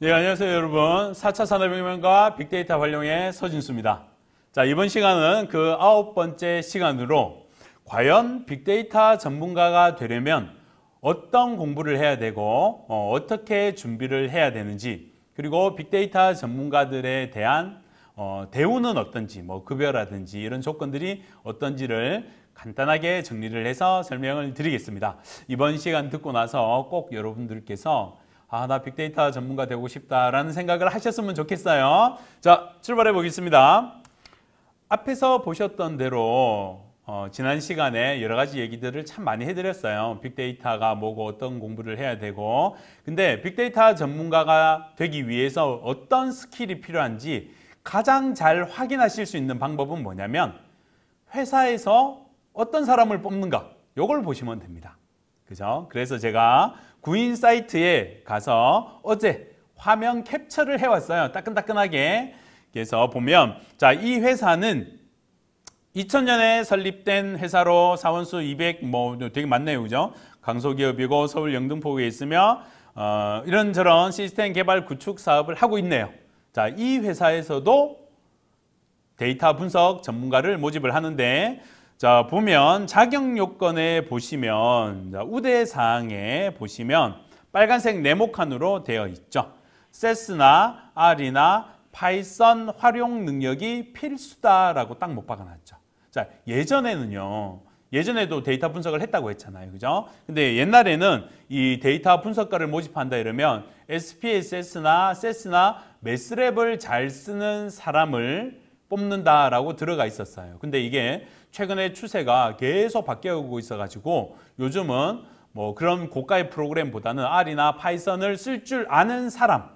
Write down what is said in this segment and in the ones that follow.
네, 안녕하세요, 여러분. 4차 산업혁명과 빅데이터 활용의 서진수입니다. 자, 이번 시간은 그 9번째 시간으로 과연 빅데이터 전문가가 되려면 어떤 공부를 해야 되고 어떻게 준비를 해야 되는지, 그리고 빅데이터 전문가들에 대한 대우는 어떤지, 급여라든지 이런 조건들이 어떤지를 간단하게 정리를 해서 설명을 드리겠습니다. 이번 시간 듣고 나서 꼭 여러분들께서 나 빅데이터 전문가 되고 싶다라는 생각을 하셨으면 좋겠어요. 자, 출발해 보겠습니다. 앞에서 보셨던 대로 지난 시간에 여러 가지 얘기들을 참 많이 해드렸어요. 빅데이터가 뭐고 어떤 공부를 해야 되고. 근데 빅데이터 전문가가 되기 위해서 어떤 스킬이 필요한지 가장 잘 확인하실 수 있는 방법은 뭐냐면 회사에서 어떤 사람을 뽑는가, 요걸 보시면 됩니다. 그죠? 그래서 제가 구인 사이트에 가서 어제 화면 캡처를 해왔어요. 따끈따끈하게. 그래서 보면, 자, 이 회사는 2000년에 설립된 회사로 사원수 200, 되게 많네요. 그죠? 강소기업이고 서울 영등포구에 있으며, 이런저런 시스템 개발 구축 사업을 하고 있네요. 자, 이 회사에서도 데이터 분석 전문가를 모집을 하는데, 자, 보면 자격 요건에 보시면 우대사항에 보시면 빨간색 네모칸으로 되어 있죠. 세스나 R이나 파이썬 활용 능력이 필수다라고 딱 못 박아놨죠. 자, 예전에도 데이터 분석을 했다고 했잖아요. 그죠? 근데 옛날에는 이 데이터 분석가를 모집한다 이러면 SPSS나 세스나 매스랩을 잘 쓰는 사람을 뽑는다라고 들어가 있었어요. 근데 이게 최근에 추세가 계속 바뀌어오고 있어가지고 요즘은 그런 고가의 프로그램보다는 R이나 파이썬을 쓸 줄 아는 사람,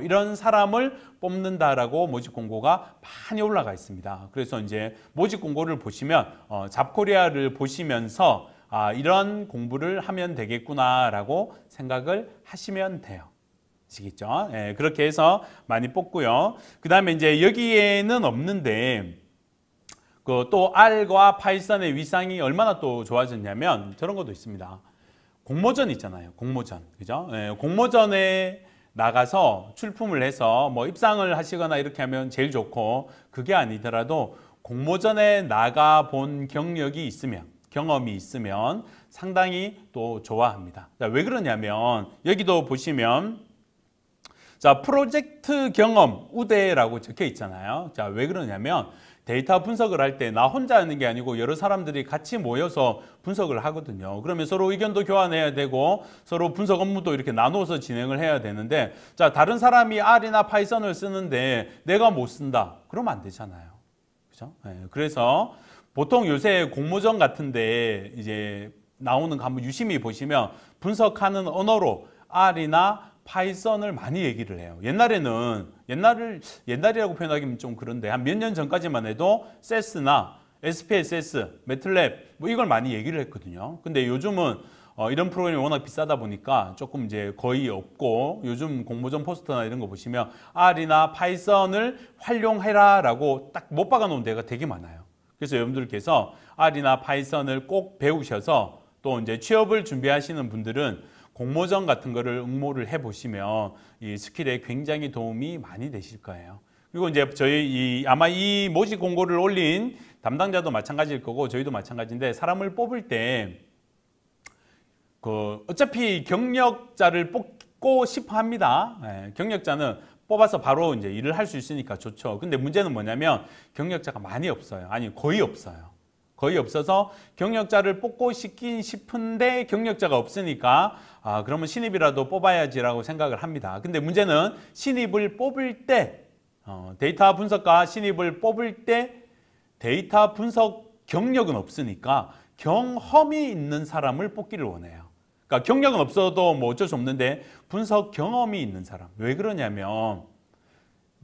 이런 사람을 뽑는다라고 모집 공고가 많이 올라가 있습니다. 그래서 이제 모집 공고를 보시면 잡코리아를 보시면서 이런 공부를 하면 되겠구나라고 생각을 하시면 돼요. 아시겠죠? 예, 그렇게 해서 많이 뽑고요. 그 다음에 이제 여기에는 없는데 또 R과 파이썬의 위상이 얼마나 또 좋아졌냐면 저런 것도 있습니다. 공모전 있잖아요. 공모전. 그죠? 예, 공모전에 나가서 출품을 해서 입상을 하시거나 이렇게 하면 제일 좋고, 그게 아니더라도 공모전에 나가 본 경력이 있으면, 경험이 있으면 상당히 또 좋아합니다. 자, 왜 그러냐면 여기도 보시면 자, 프로젝트 경험 우대라고 적혀 있잖아요. 자, 왜 그러냐면 데이터 분석을 할 때 나 혼자 하는 게 아니고 여러 사람들이 같이 모여서 분석을 하거든요. 그러면 서로 의견도 교환해야 되고 서로 분석 업무도 이렇게 나눠서 진행을 해야 되는데, 자, 다른 사람이 R이나 파이썬을 쓰는데 내가 못 쓴다. 그러면 안 되잖아요. 그죠? 네, 그래서 보통 요새 공모전 같은데 이제 나오는 거 한번 유심히 보시면 분석하는 언어로 R이나 파이썬을 많이 얘기를 해요. 옛날이라고 표현하기는 좀 그런데 한 몇 년 전까지만 해도 세스나 SPSS, 매틀랩 이걸 많이 얘기를 했거든요. 근데 요즘은 이런 프로그램이 워낙 비싸다 보니까 조금 이제 거의 없고, 요즘 공모전 포스터나 이런 거 보시면 R이나 파이썬을 활용해라라고 딱 못 박아 놓은 데가 되게 많아요. 그래서 여러분들께서 R이나 파이썬을 꼭 배우셔서 또 이제 취업을 준비하시는 분들은 공모전 같은 거를 응모를 해보시면 이 스킬에 굉장히 도움이 많이 되실 거예요. 그리고 이제 아마 이 모집 공고를 올린 담당자도 마찬가지일 거고 저희도 마찬가지인데, 사람을 뽑을 때 어차피 경력자를 뽑고 싶어 합니다. 네, 경력자는 뽑아서 바로 이제 일을 할 수 있으니까 좋죠. 근데 문제는 뭐냐면 경력자가 많이 없어요. 아니, 거의 없어요. 거의 없어서 경력자를 뽑고 싶긴 싶은데 경력자가 없으니까 그러면 신입이라도 뽑아야지라고 생각을 합니다. 근데 문제는 신입을 뽑을 때 데이터 분석가 신입을 뽑을 때 데이터 분석 경력은 없으니까 경험이 있는 사람을 뽑기를 원해요. 그러니까 경력은 없어도 어쩔 수 없는데 분석 경험이 있는 사람. 왜 그러냐면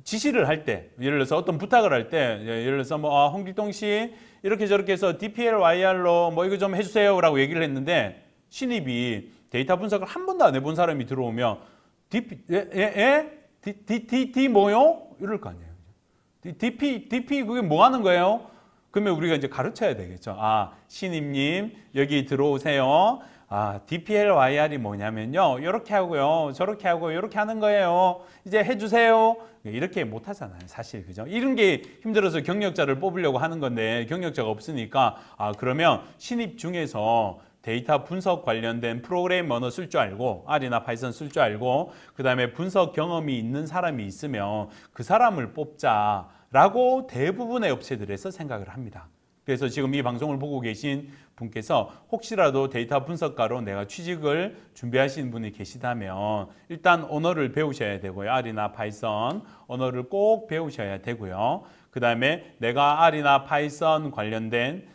지시를 할 때, 예를 들어서 어떤 부탁을 할 때, 예를 들어서 홍길동 씨 이렇게 저렇게 해서 DPL/YR로 이거 좀 해주세요 라고 얘기를 했는데, 신입이 데이터 분석을 한 번도 안 해본 사람이 들어오면 D 뭐요? 이럴 거 아니에요. DP 그게 뭐 하는 거예요? 그러면 우리가 이제 가르쳐야 되겠죠. 신입님 여기 들어오세요. DPLYR이 뭐냐면요. 이렇게 하고요. 저렇게 하고 이렇게 하는 거예요. 이제 해주세요. 이렇게 못 하잖아요. 사실. 그죠? 이런 게 힘들어서 경력자를 뽑으려고 하는 건데 경력자가 없으니까 그러면 신입 중에서 데이터 분석 관련된 프로그램 언어 쓸 줄 알고 R이나 파이썬 쓸 줄 알고 그 다음에 분석 경험이 있는 사람이 있으면 그 사람을 뽑자라고 대부분의 업체들에서 생각을 합니다. 그래서 지금 이 방송을 보고 계신 분께서 혹시라도 데이터 분석가로 내가 취직을 준비하시는 분이 계시다면 일단 언어를 배우셔야 되고요. R이나 파이썬 언어를 꼭 배우셔야 되고요. 그 다음에 내가 R이나 파이썬 관련된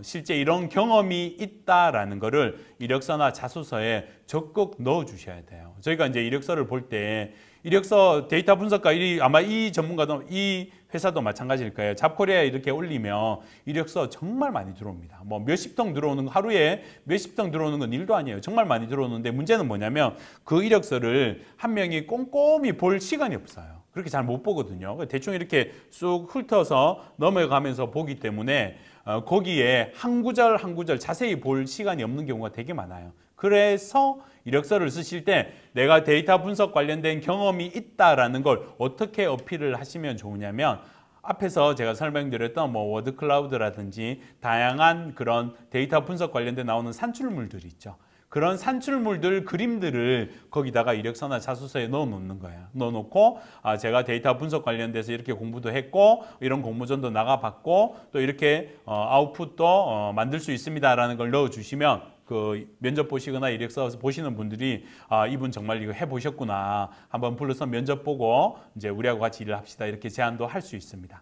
실제 이런 경험이 있다라는 거를 이력서나 자소서에 적극 넣어 주셔야 돼요. 저희가 이제 이력서를 볼 때 이력서 데이터 분석가 아마 이 전문가도 이 회사도 마찬가지일 거예요. 잡코리아에 이렇게 올리면 이력서 정말 많이 들어옵니다. 뭐 몇십 통 들어오는 거 하루에 몇십 통 들어오는 건 일도 아니에요. 정말 많이 들어오는데 문제는 뭐냐면 그 이력서를 한 명이 꼼꼼히 볼 시간이 없어요. 그렇게 잘 못 보거든요. 대충 이렇게 쑥 훑어서 넘어가면서 보기 때문에 거기에 한 구절 한 구절 자세히 볼 시간이 없는 경우가 되게 많아요. 그래서 이력서를 쓰실 때 내가 데이터 분석 관련된 경험이 있다라는 걸 어떻게 어필을 하시면 좋으냐면 앞에서 제가 설명드렸던 뭐 워드 클라우드라든지 다양한 그런 데이터 분석 관련된 나오는 산출물들이 있죠. 그런 산출물들, 그림들을 거기다가 이력서나 자소서에 넣어 놓는 거예요. 넣어 놓고 제가 데이터 분석 관련돼서 이렇게 공부도 했고 이런 공모전도 나가봤고 또 이렇게 아웃풋도 만들 수 있습니다라는 걸 넣어 주시면 그 면접 보시거나 이력서 보시는 분들이 이분 정말 이거 해보셨구나. 한번 불러서 면접 보고 이제 우리하고 같이 일을 합시다. 이렇게 제안도 할 수 있습니다.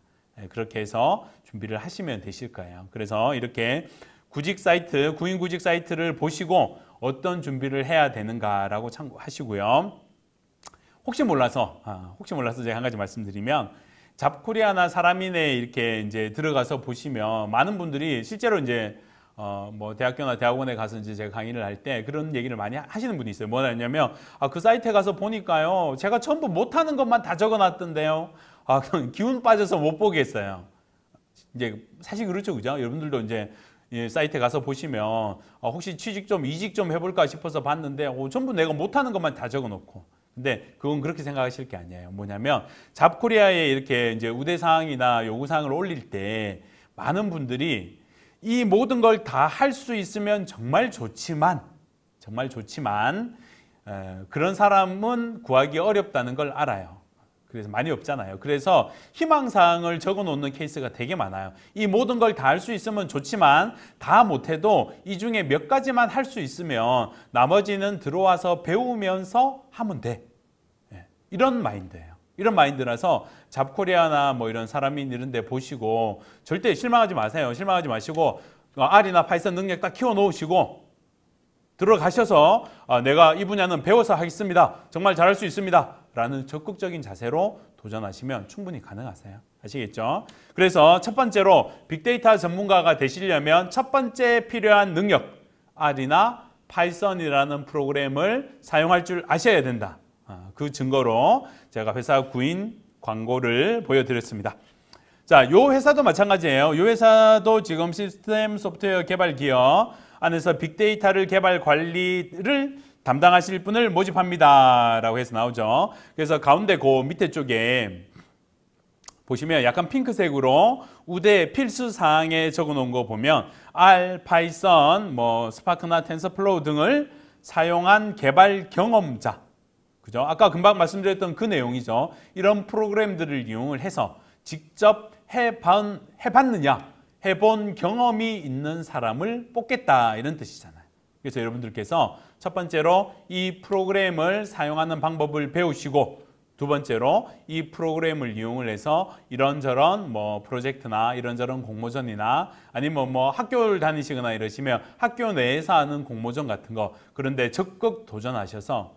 그렇게 해서 준비를 하시면 되실 거예요. 그래서 이렇게 구직 사이트, 구인 구직 사이트를 보시고 어떤 준비를 해야 되는가라고 참고하시고요. 혹시 몰라서 제가 한 가지 말씀드리면 잡코리아나 사람인에 이렇게 이제 들어가서 보시면 많은 분들이 실제로 이제 뭐 대학교나 대학원에 가서 이제 제가 강의를 할 때 그런 얘기를 많이 하시는 분이 있어요. 뭐냐면 그 사이트에 가서 보니까요. 제가 전부 못하는 것만 다 적어놨던데요. 기운 빠져서 못 보겠어요. 이제 사실 그렇죠, 그죠? 여러분들도 이제 사이트에 가서 보시면 혹시 취직 좀 이직 좀 해볼까 싶어서 봤는데 전부 내가 못하는 것만 다 적어놓고. 근데 그건 그렇게 생각하실 게 아니에요. 뭐냐면 잡코리아에 이렇게 이제 우대사항이나 요구사항을 올릴 때 많은 분들이 이 모든 걸 다 할 수 있으면 정말 좋지만 그런 사람은 구하기 어렵다는 걸 알아요. 그래서 많이 없잖아요. 그래서 희망사항을 적어 놓는 케이스가 되게 많아요. 이 모든 걸 다 할 수 있으면 좋지만 다 못해도 이 중에 몇 가지만 할 수 있으면 나머지는 들어와서 배우면서 하면 돼. 이런 마인드예요. 이런 마인드라서 잡코리아나 뭐 이런 사람인 이런 데 보시고 절대 실망하지 마세요. 실망하지 마시고 R이나 파이썬 능력 딱 키워 놓으시고 들어가셔서 내가 이 분야는 배워서 하겠습니다. 정말 잘할 수 있습니다. 라는 적극적인 자세로 도전하시면 충분히 가능하세요. 아시겠죠? 그래서 첫 번째로 빅데이터 전문가가 되시려면 첫 번째 필요한 능력 R이나 파이썬이라는 프로그램을 사용할 줄 아셔야 된다. 그 증거로 제가 회사 구인 광고를 보여드렸습니다. 자, 요 회사도 마찬가지예요. 요 회사도 지금 시스템 소프트웨어 개발 기업 안에서 빅데이터를 개발 관리를 담당하실 분을 모집합니다. 라고 해서 나오죠. 그래서 가운데 그 밑에 쪽에 보시면 약간 핑크색으로 우대 필수 사항에 적어 놓은 거 보면 R, 파이썬, 뭐 스파크나 텐서플로우 등을 사용한 개발 경험자. 그죠? 아까 금방 말씀드렸던 그 내용이죠. 이런 프로그램들을 이용을 해서 직접 해봤느냐, 해본 경험이 있는 사람을 뽑겠다 이런 뜻이잖아요. 그래서 여러분들께서 첫 번째로 이 프로그램을 사용하는 방법을 배우시고 두 번째로 이 프로그램을 이용을 해서 이런저런 뭐 프로젝트나 이런저런 공모전이나 아니면 뭐 학교를 다니시거나 이러시면 학교 내에서 하는 공모전 같은 거 그런데 적극 도전하셔서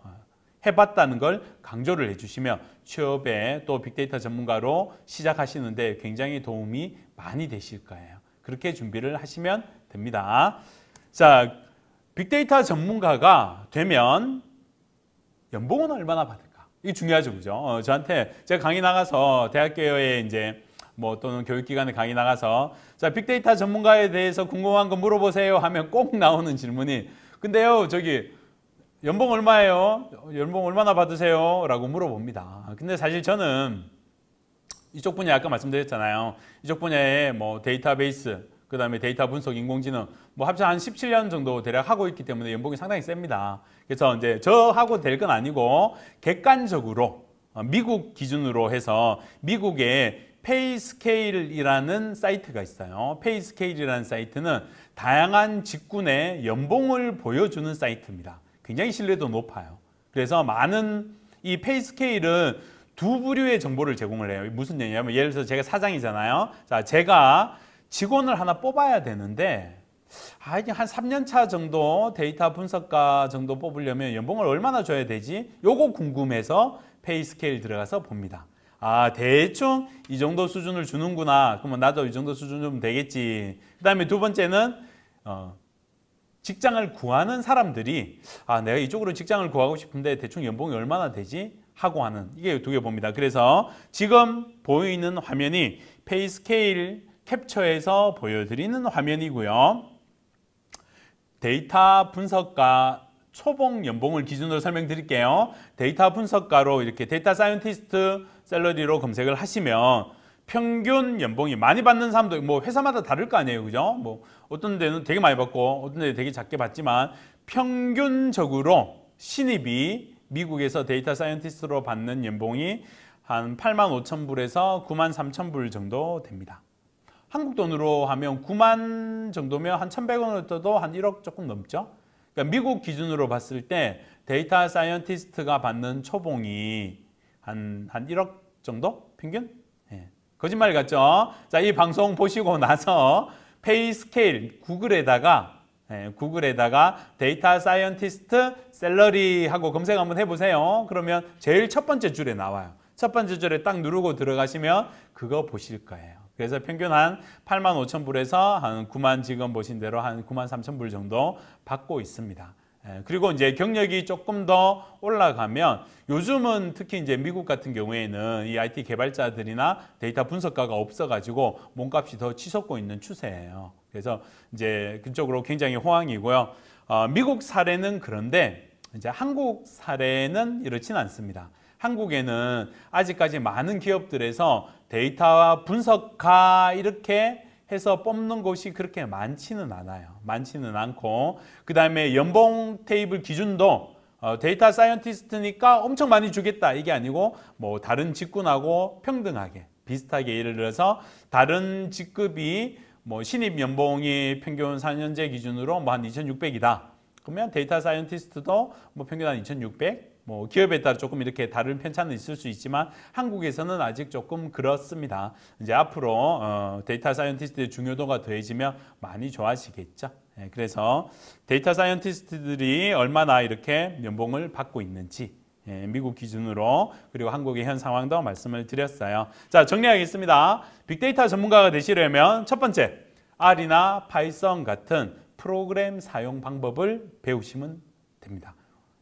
해봤다는 걸 강조를 해주시면 취업에 또 빅데이터 전문가로 시작하시는데 굉장히 도움이 많이 되실 거예요. 그렇게 준비를 하시면 됩니다. 자, 빅데이터 전문가가 되면 연봉은 얼마나 받을까? 이게 중요하죠, 그죠? 저한테 제가 강의 나가서 대학교에 이제 뭐 또는 교육기관에 강의 나가서 자, 빅데이터 전문가에 대해서 궁금한 거 물어보세요 하면 꼭 나오는 질문이 근데요, 저기 연봉 얼마예요? 연봉 얼마나 받으세요? 라고 물어봅니다. 근데 사실 저는 이쪽 분야 아까 말씀드렸잖아요. 이쪽 분야에 뭐 데이터베이스, 그 다음에 데이터 분석, 인공지능 뭐 합쳐 한 17년 정도 대략 하고 있기 때문에 연봉이 상당히 셉니다. 그래서 이제 저하고 될 건 아니고 객관적으로 미국 기준으로 해서 미국의 페이스케일이라는 사이트가 있어요. 페이스케일이라는 사이트는 다양한 직군의 연봉을 보여주는 사이트입니다. 굉장히 신뢰도 높아요. 그래서 많은 이 페이스케일은 두 부류의 정보를 제공을 해요. 무슨 얘기냐면 예를 들어서 제가 사장이잖아요. 자, 제가 직원을 하나 뽑아야 되는데 이게 한 3년 차 정도 데이터 분석가 정도 뽑으려면 연봉을 얼마나 줘야 되지? 요거 궁금해서 페이스케일 들어가서 봅니다. 대충 이 정도 수준을 주는구나. 그러면 나도 이 정도 수준 주면 되겠지. 그 다음에 두 번째는 직장을 구하는 사람들이 내가 이쪽으로 직장을 구하고 싶은데 대충 연봉이 얼마나 되지? 하고 하는 이게 두 개 봅니다. 그래서 지금 보이는 화면이 페이스케일 캡처해서 보여드리는 화면이고요. 데이터 분석가 초봉 연봉을 기준으로 설명드릴게요. 데이터 분석가로 이렇게 데이터 사이언티스트 샐러리로 검색을 하시면 평균 연봉이 많이 받는 사람도 뭐 회사마다 다를 거 아니에요, 그죠? 뭐 어떤 데는 되게 많이 받고 어떤 데는 되게 작게 받지만 평균적으로 신입이 미국에서 데이터 사이언티스트로 받는 연봉이 한 85,000불에서 93,000불 정도 됩니다. 한국 돈으로 하면 9만 정도면 한 1,100원을 떠도 한 1억 조금 넘죠. 그러니까 미국 기준으로 봤을 때 데이터 사이언티스트가 받는 초봉이 한 1억 정도? 평균? 거짓말 같죠? 자, 이 방송 보시고 나서 페이스케일 구글에다가 데이터 사이언티스트 샐러리 하고 검색 한번 해보세요. 그러면 제일 첫 번째 줄에 나와요. 첫 번째 줄에 딱 누르고 들어가시면 그거 보실 거예요. 그래서 평균 한 85,000불에서 한 9만 지금 보신 대로 한 93,000불 정도 받고 있습니다. 그리고 이제 경력이 조금 더 올라가면 요즘은 특히 이제 미국 같은 경우에는 이 IT 개발자들이나 데이터 분석가가 없어가지고 몸값이 더 치솟고 있는 추세예요. 그래서 이제 그쪽으로 굉장히 호황이고요. 미국 사례는 그런데 이제 한국 사례는 이렇지는 않습니다. 한국에는 아직까지 많은 기업들에서 데이터 분석가 이렇게 해서 뽑는 곳이 그렇게 많지는 않아요. 많지는 않고 그 다음에 연봉 테이블 기준도 데이터 사이언티스트니까 엄청 많이 주겠다 이게 아니고 뭐 다른 직군하고 평등하게 비슷하게 예를 들어서 다른 직급이 뭐 신입 연봉이 평균 4년제 기준으로 뭐 한 2,600이다. 그러면 데이터 사이언티스트도 뭐 평균 한 2,600. 뭐 기업에 따라 조금 이렇게 다른 편차는 있을 수 있지만 한국에서는 아직 조금 그렇습니다. 이제 앞으로 데이터 사이언티스트의 중요도가 더해지면 많이 좋아지겠죠. 그래서 데이터 사이언티스트들이 얼마나 이렇게 연봉을 받고 있는지 미국 기준으로 그리고 한국의 현 상황도 말씀을 드렸어요. 자, 정리하겠습니다. 빅데이터 전문가가 되시려면 첫 번째 R이나 파이썬 같은 프로그램 사용 방법을 배우시면 됩니다.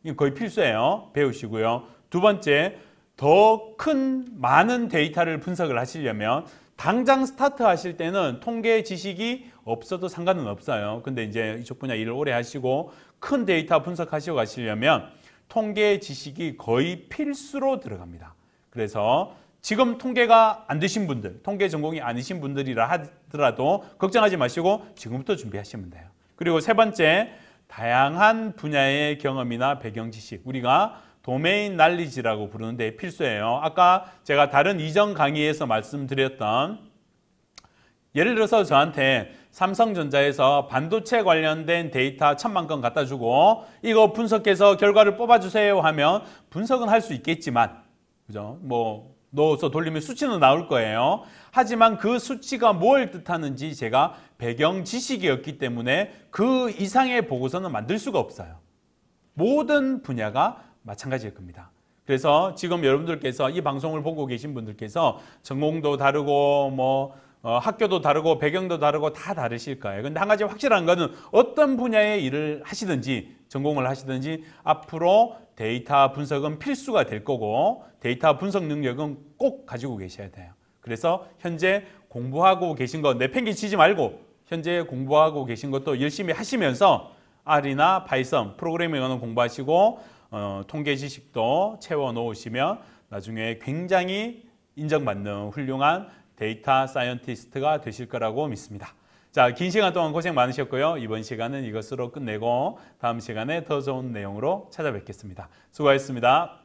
이건 거의 필수예요. 배우시고요. 두 번째, 더 큰 많은 데이터를 분석을 하시려면 당장 스타트 하실 때는 통계 지식이 없어도 상관은 없어요. 근데 이제 이쪽 분야 일을 오래 하시고 큰 데이터 분석하시고 가시려면 통계 지식이 거의 필수로 들어갑니다. 그래서 지금 통계가 안 되신 분들, 통계 전공이 아니신 분들이라 하더라도 걱정하지 마시고 지금부터 준비하시면 돼요. 그리고 세 번째, 다양한 분야의 경험이나 배경 지식, 우리가 도메인 날리지라고 부르는데 필수예요. 아까 제가 다른 이전 강의에서 말씀드렸던 예를 들어서 저한테 삼성전자에서 반도체 관련된 데이터 1,000만 건 갖다 주고 이거 분석해서 결과를 뽑아주세요 하면 분석은 할 수 있겠지만 그죠? 뭐 넣어서 돌리면 수치는 나올 거예요. 하지만 그 수치가 뭘 뜻하는지 제가 배경 지식이었기 때문에 그 이상의 보고서는 만들 수가 없어요. 모든 분야가 마찬가지일 겁니다. 그래서 지금 여러분들께서 이 방송을 보고 계신 분들께서 전공도 다르고 뭐 학교도 다르고 배경도 다르고 다 다르실 거예요. 근데 한 가지 확실한 거는 어떤 분야의 일을 하시든지 전공을 하시든지 앞으로 데이터 분석은 필수가 될 거고 데이터 분석 능력은 꼭 가지고 계셔야 돼요. 그래서 현재 공부하고 계신 거 내팽개치지 말고 현재 공부하고 계신 것도 열심히 하시면서 R이나 파이썬, 프로그래밍 언어 공부하시고 통계 지식도 채워 놓으시면 나중에 굉장히 인정받는 훌륭한 데이터 사이언티스트가 되실 거라고 믿습니다. 자, 긴 시간 동안 고생 많으셨고요. 이번 시간은 이것으로 끝내고 다음 시간에 더 좋은 내용으로 찾아뵙겠습니다. 수고하셨습니다.